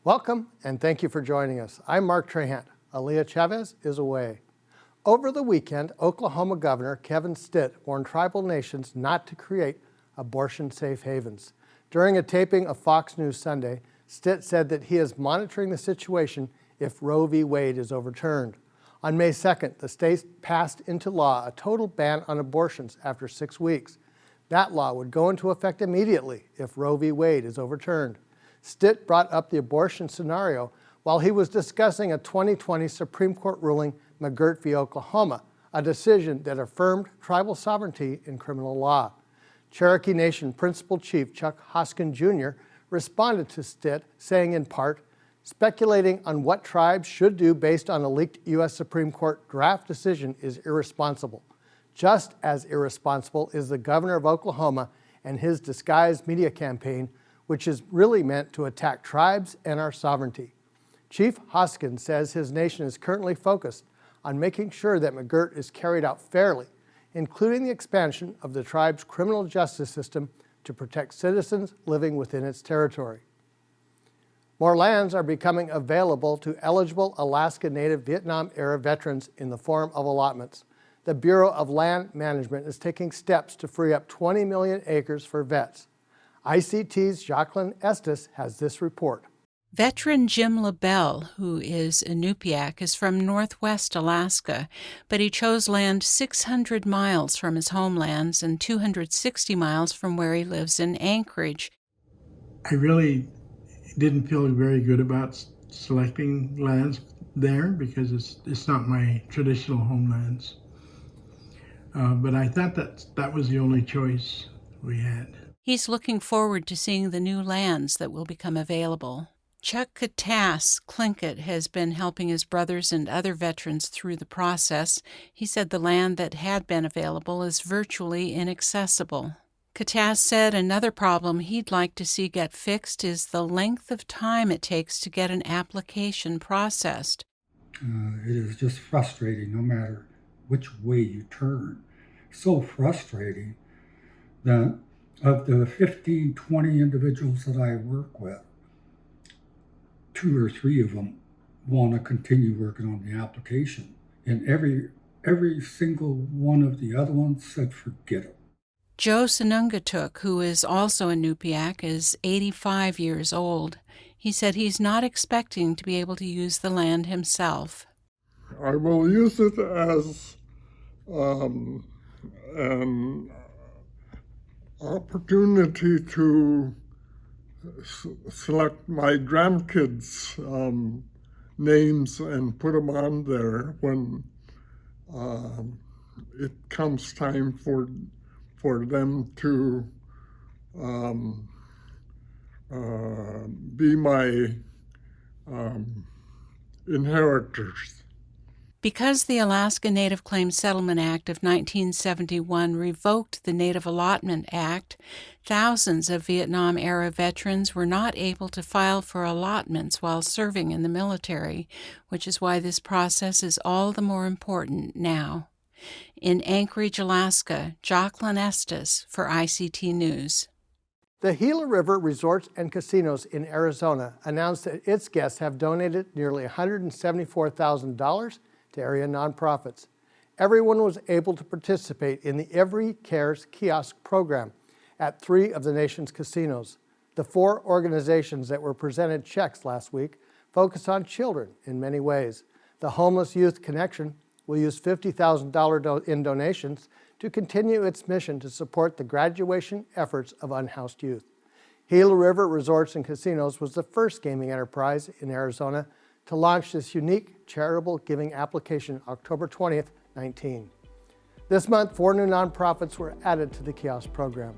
Welcome, and thank you for joining us. I'm Mark Trahant. Aaliyah Chavez is away. Over the weekend, Oklahoma Governor Kevin Stitt warned tribal nations not to create abortion-safe havens. During a taping of Fox News Sunday, Stitt said that he is monitoring the situation if Roe v. Wade is overturned. On May 2nd, the state passed into law a total ban on abortions after 6 weeks. That law would go into effect immediately if Roe v. Wade is overturned. Stitt brought up the abortion scenario while he was discussing a 2020 Supreme Court ruling, McGirt v. Oklahoma, a decision that affirmed tribal sovereignty in criminal law. Cherokee Nation Principal Chief Chuck Hoskin Jr. responded to Stitt, saying in part, "Speculating on what tribes should do based on a leaked U.S. Supreme Court draft decision is irresponsible. Just as irresponsible is the governor of Oklahoma and his disguised media campaign, which is really meant to attack tribes and our sovereignty." Chief Hoskin says his nation is currently focused on making sure that McGirt is carried out fairly, including the expansion of the tribe's criminal justice system to protect citizens living within its territory. More lands are becoming available to eligible Alaska Native Vietnam-era veterans in the form of allotments. The Bureau of Land Management is taking steps to free up 20 million acres for vets. ICT's Joaqlin Estus has this report. Veteran Jim LaBelle, who is Inupiaq, is from northwest Alaska, but he chose land 600 miles from his homelands and 260 miles from where he lives in Anchorage. I really didn't feel very good about selecting lands there because it's not my traditional homelands. But I thought that was the only choice we had. He's looking forward to seeing the new lands that will become available. Chuck Plinkett has been helping his brothers and other veterans through the process. He said the land that had been available is virtually inaccessible. Katas said another problem he'd like to see get fixed is the length of time it takes to get an application processed. It is just frustrating no matter which way you turn. So frustrating that of the 15, 20 individuals that I work with, 2 or 3 of them want to continue working on the application. And every single one of the other ones said, forget it. Joe Sanungatuk, who is also a Inupiaq, is 85 years old. He said he's not expecting to be able to use the land himself. I will use it as an opportunity to select my grandkids' names and put them on there when it comes time for them to be my inheritors. Because the Alaska Native Claims Settlement Act of 1971 revoked the Native Allotment Act, thousands of Vietnam-era veterans were not able to file for allotments while serving in the military, which is why this process is all the more important now. In Anchorage, Alaska, Joaqlin Estus for ICT News. The Gila River Resorts and Casinos in Arizona announced that its guests have donated nearly $174,000 to area nonprofits. Everyone was able to participate in the Every Cares kiosk program at 3 of the nation's casinos. The 4 organizations that were presented checks last week focus on children in many ways. The Homeless Youth Connection will use $50,000 in donations to continue its mission to support the graduation efforts of unhoused youth. Gila River Resorts and Casinos was the first gaming enterprise in Arizona to launch this unique charitable giving application October 20th, 19. This month, 4 new nonprofits were added to the kiosk program.